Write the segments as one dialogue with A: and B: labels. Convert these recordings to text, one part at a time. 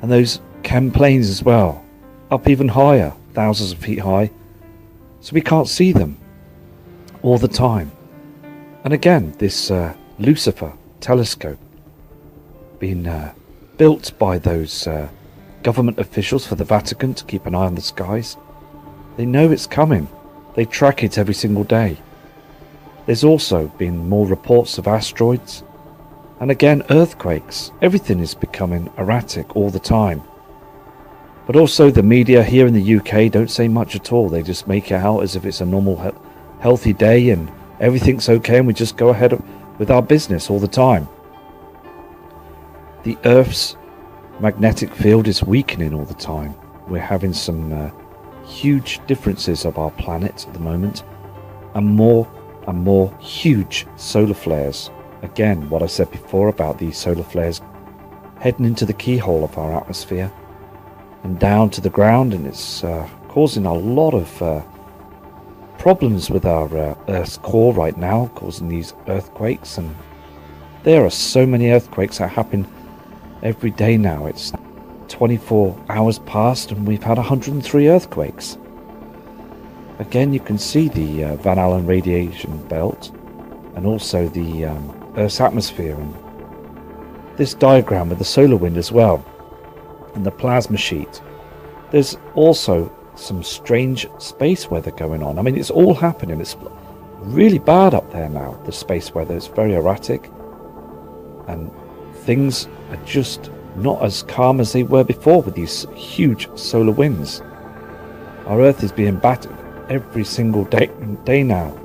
A: And those chem planes as well, up even higher, thousands of feet high, so we can't see them all the time. And again, this Lucifer telescope being built by those government officials for the Vatican to keep an eye on the skies. They know it's coming. They track it every single day. There's also been more reports of asteroids. And again, earthquakes. Everything is becoming erratic all the time. But also the media here in the UK don't say much at all. They just make it out as if it's a normal, healthy day and everything's okay and we just go ahead with our business all the time. The Earth's magnetic field is weakening all the time. We're having some huge differences of our planet at the moment, and more huge solar flares. Again, what I said before about these solar flares heading into the keyhole of our atmosphere and down to the ground, and it's causing a lot of problems with our Earth's core right now, causing these earthquakes. And there are so many earthquakes that happen every day now. It's 24 hours past and we've had 103 earthquakes. Again, you can see the Van Allen radiation belt and also the Earth's atmosphere, and this diagram with the solar wind as well, and the plasma sheet. There's also some strange space weather going on. I mean, it's all happening. It's really bad up there now, the space weather. It's very erratic and things are just not as calm as they were before with these huge solar winds. Our Earth is being battered every single day now.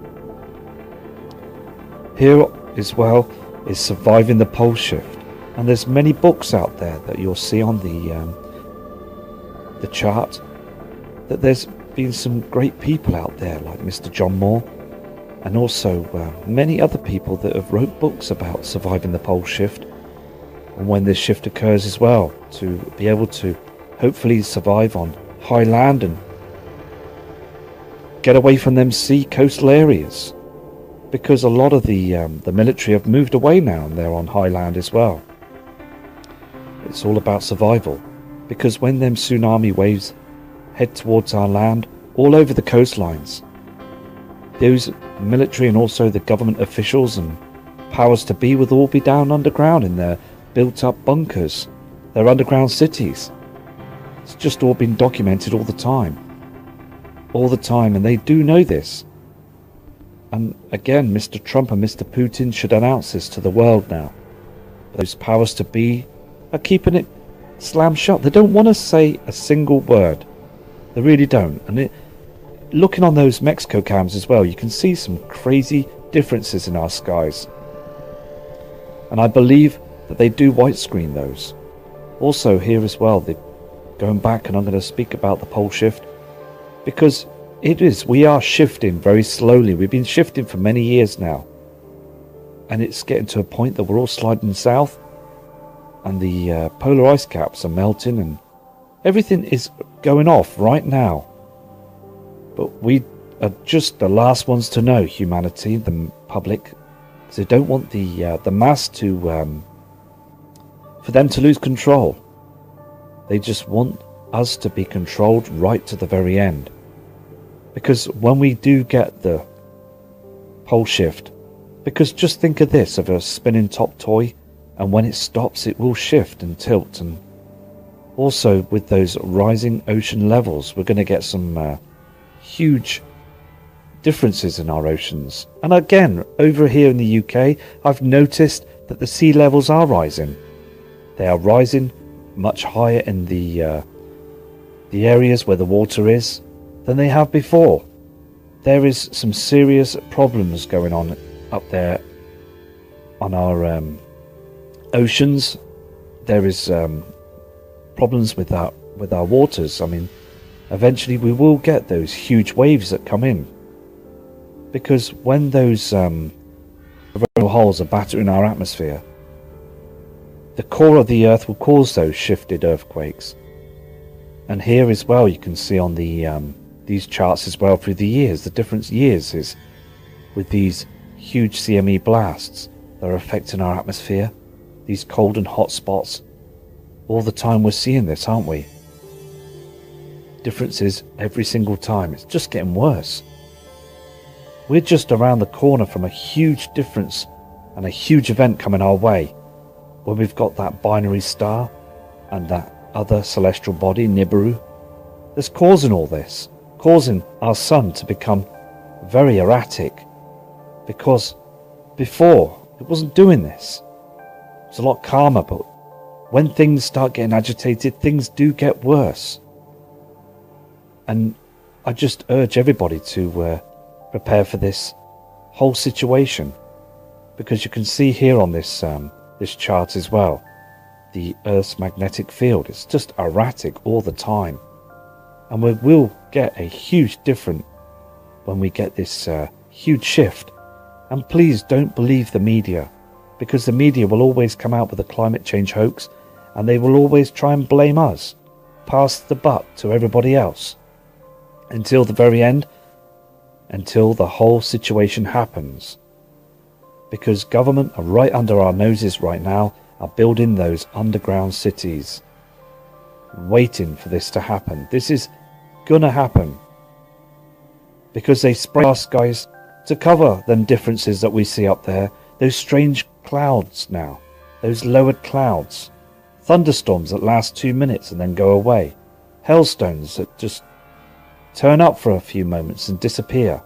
A: Here as well is Surviving the Pole Shift, and there's many books out there that you'll see on the chart, that there's been some great people out there like Mr. John Moore, and also many other people that have wrote books about surviving the pole shift and when this shift occurs as well, to be able to hopefully survive on high land and get away from them sea coastal areas, because a lot of the military have moved away now and they're on high land as well. It's all about survival, because when them tsunami waves head towards our land all over the coastlines, those military and also the government officials and powers to be will all be down underground in their built up bunkers, their underground cities. It's just all been documented all the time, and they do know this. And again, Mr. Trump and Mr. Putin should announce this to the world now. Those powers to be are keeping it slammed shut. They don't want to say a single word. They really don't. And looking on those Mexico cams as well, you can see some crazy differences in our skies. And I believe that they do white screen those. Also here as well, going back, and I'm going to speak about the pole shift, because we are shifting very slowly. We've been shifting for many years now, and it's getting to a point that we're all sliding south, and the polar ice caps are melting, and everything is going off right now. But we are just the last ones to know, humanity, the public, because they don't want the mass to for them to lose control. They just want us to be controlled right to the very end. Because when we do get the pole shift, because just think of this, of a spinning top toy, and when it stops it will shift and tilt. And also with those rising ocean levels, we're going to get some huge differences in our oceans. And again, over here in the UK, I've noticed that the sea levels are rising. They are rising much higher in the areas where the water is than they have before. There is some serious problems going on up there on our oceans. There is problems with our waters. I mean, eventually we will get those huge waves that come in, because when those holes are battering our atmosphere, the core of the earth will cause those shifted earthquakes. And here as well, you can see on the these charts as well through the years, the different years is with these huge CME blasts that are affecting our atmosphere, these cold and hot spots All the time we're seeing this, aren't we? Differences every single time. It's just getting worse. We're just around the corner from a huge difference and a huge event coming our way, where we've got that binary star and that other celestial body, Nibiru, that's causing all this, causing our sun to become very erratic, because before it wasn't doing this. It's a lot calmer, but when things start getting agitated, things do get worse. And I just urge everybody to prepare for this whole situation, because you can see here on this this chart as well, the Earth's magnetic field. It's just erratic all the time, and we will get a huge difference when we get this huge shift. And please don't believe the media, because the media will always come out with a climate change hoax, and they will always try and blame us, pass the buck to everybody else, until the very end, until the whole situation happens. Because government are right under our noses right now, are building those underground cities, waiting for this to happen. This is gonna happen, because they spray our skies to cover them differences that we see up there, those strange clouds now, those lowered clouds, thunderstorms that last 2 minutes and then go away, hailstones that just turn up for a few moments and disappear,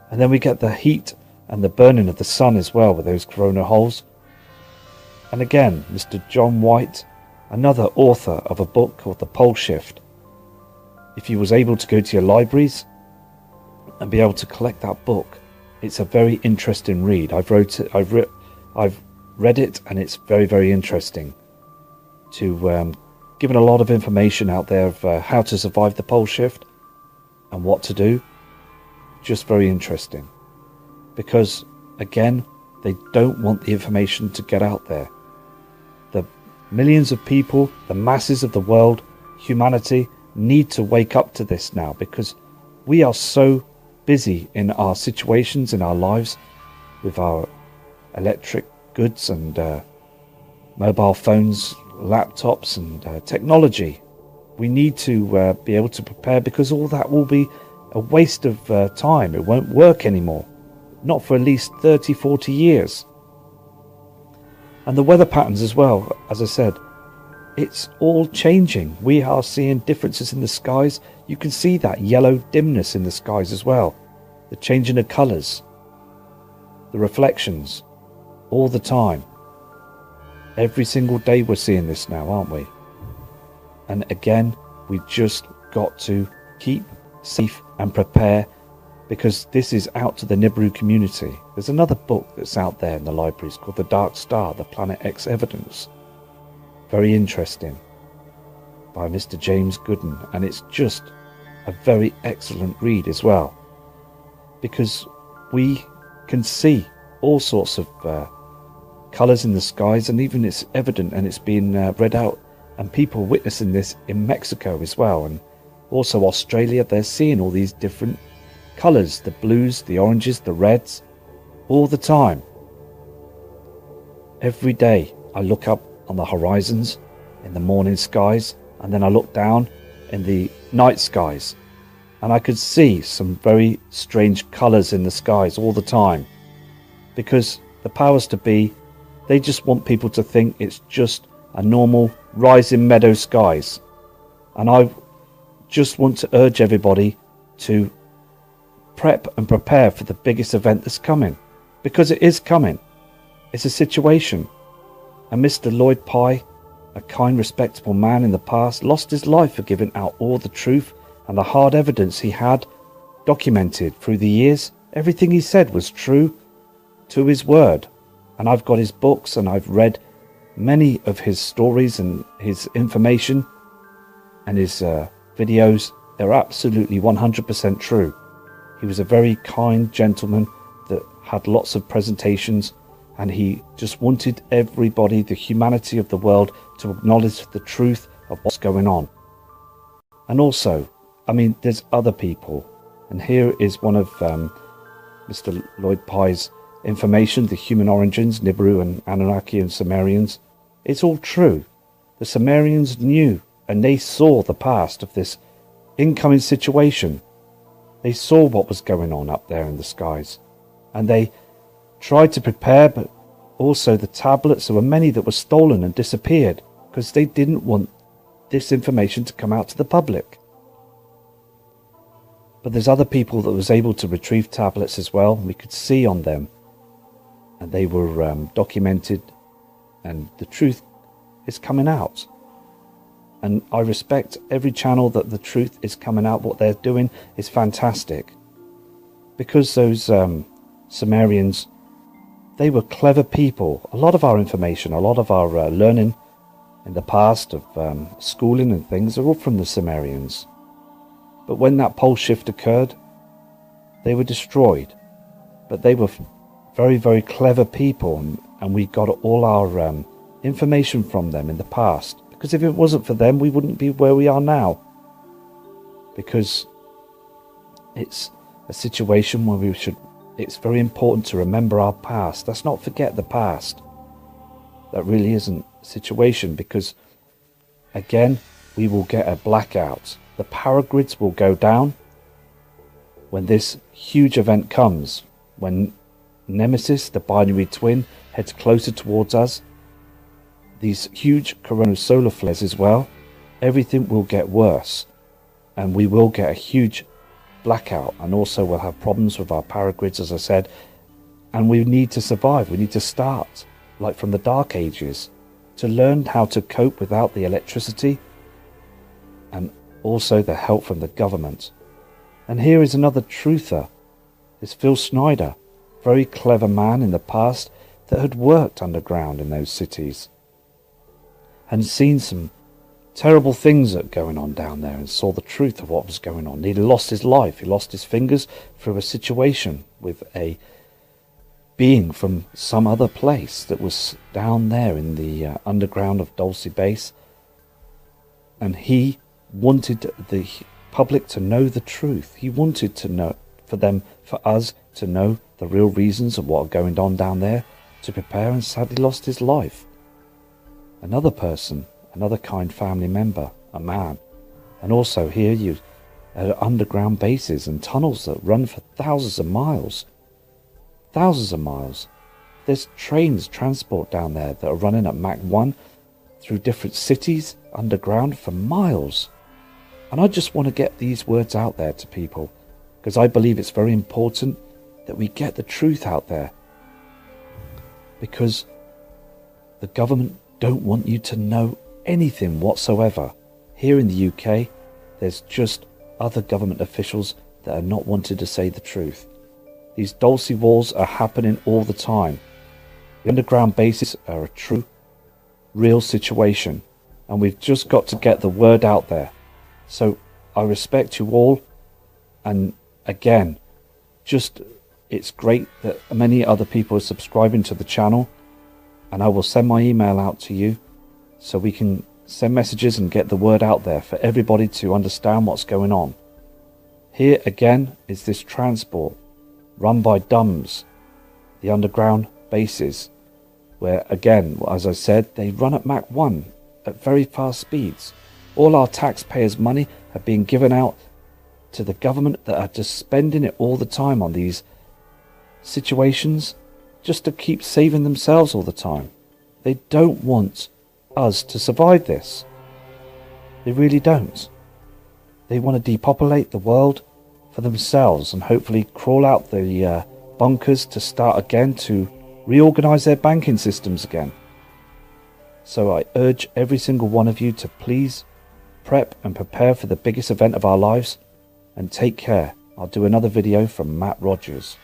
A: and then we get the heat and the burning of the sun as well with those corona holes. And again, Mr. John White, another author of a book called The Pole Shift, if you was able to go to your libraries and be able to collect that book, it's a very interesting read. I've read it, and it's very, very interesting. To given a lot of information out there of how to survive the pole shift and what to do. Just very interesting, because again, they don't want the information to get out there. The millions of people, the masses of the world, humanity need to wake up to this now, because we are so busy in our situations, in our lives, with our electric goods and mobile phones, laptops and technology. We need to be able to prepare, because all that will be a waste of time. It won't work anymore, not for at least 30-40 years. And the weather patterns as well, as I said, it's all changing. We are seeing differences in the skies. You can see that yellow dimness in the skies as well, the changing of colours, the reflections, all the time. Every single day we're seeing this now, aren't we? And again, we just got to keep safe and prepare, because this is out to the Nibiru community. There's another book that's out there in the libraries called The Dark Star, The Planet X Evidence. Very interesting, by Mr. James Gooden, and it's just a very excellent read as well, because we can see all sorts of colours in the skies, and even it's evident, and it's been read out, and people witnessing this in Mexico as well, and also Australia. They're seeing all these different colours, the blues, the oranges, the reds, all the time. Every day I look up on the horizons in the morning skies, and then I look down in the night skies, and I could see some very strange colours in the skies all the time, because the powers to be, they just want people to think it's just a normal rising meadow skies. And I just want to urge everybody to prep and prepare for the biggest event that's coming, because it is coming. It's a situation. And Mr. Lloyd Pye, a kind, respectable man in the past, lost his life for giving out all the truth and the hard evidence he had documented through the years. Everything he said was true to his word. And I've got his books, and I've read many of his stories and his information and his videos. They're absolutely 100% true. He was a very kind gentleman that had lots of presentations, and he just wanted everybody, the humanity of the world, to acknowledge the truth of what's going on. And also, I mean, there's other people, and here is one of Mr. Lloyd Pye's information: the human origins, Nibiru and Anunnaki and Sumerians. It's all true. The Sumerians knew, and they saw the past of this incoming situation. They saw what was going on up there in the skies, and they tried to prepare, but also the tablets, there were many that were stolen and disappeared because they didn't want this information to come out to the public. But there's other people that was able to retrieve tablets as well. We could see on them, and they were documented, and the truth is coming out. And I respect every channel that the truth is coming out. What they're doing is fantastic, because those Sumerians, they were clever people. A lot of our information, a lot of our learning in the past of schooling and things are all from the Sumerians. But when that pole shift occurred, they were destroyed. But they were very, very clever people, and we got all our information from them in the past. Because if it wasn't for them, we wouldn't be where we are now. Because it's a situation where it's very important to remember our past. Let's not forget the past. That really isn't a situation, because again, we will get a blackout. The power grids will go down when this huge event comes. When Nemesis, the binary twin, heads closer towards us, these huge coronal solar flares as well, everything will get worse, and we will get a huge blackout, and also we'll have problems with our power grids, as I said, and we need to survive. We need to start like from the Dark Ages to learn how to cope without the electricity and also the help from the government. And here is another truther, is Phil Snyder, very clever man in the past that had worked underground in those cities and seen some terrible things that going on down there, and saw the truth of what was going on. He lost his life, he lost his fingers through a situation with a being from some other place that was down there in the underground of Dulce Base, and he wanted the public to know the truth. He wanted to know, for us to know the real reasons of what are going on down there, to prepare, and sadly lost his life. Another person, another kind family member, a man. And also here you underground bases and tunnels that run for thousands of miles. Thousands of miles. There's trains, transport down there that are running at Mach 1 through different cities underground for miles. And I just want to get these words out there to people, because I believe it's very important that we get the truth out there. Because the government don't want you to know anything whatsoever. Here in the UK, there's just other government officials that are not wanted to say the truth. These Dulce wars are happening all the time. The underground bases are a true, real situation, and we've just got to get the word out there. So I respect you all, and again, it's great that many other people are subscribing to the channel, and I will send my email out to you so we can send messages and get the word out there for everybody to understand what's going on. Here again is this transport run by DUMS, the underground bases, where again, as I said, they run at Mach 1 at very fast speeds. All our taxpayers' money are being given out to the government that are just spending it all the time on these situations just to keep saving themselves all the time. They don't want us to survive this. They really don't. They want to depopulate the world for themselves and hopefully crawl out the bunkers to start again, to reorganize their banking systems again. So I urge every single one of you to please prep and prepare for the biggest event of our lives, and take care. I'll do another video from Matt Rogers.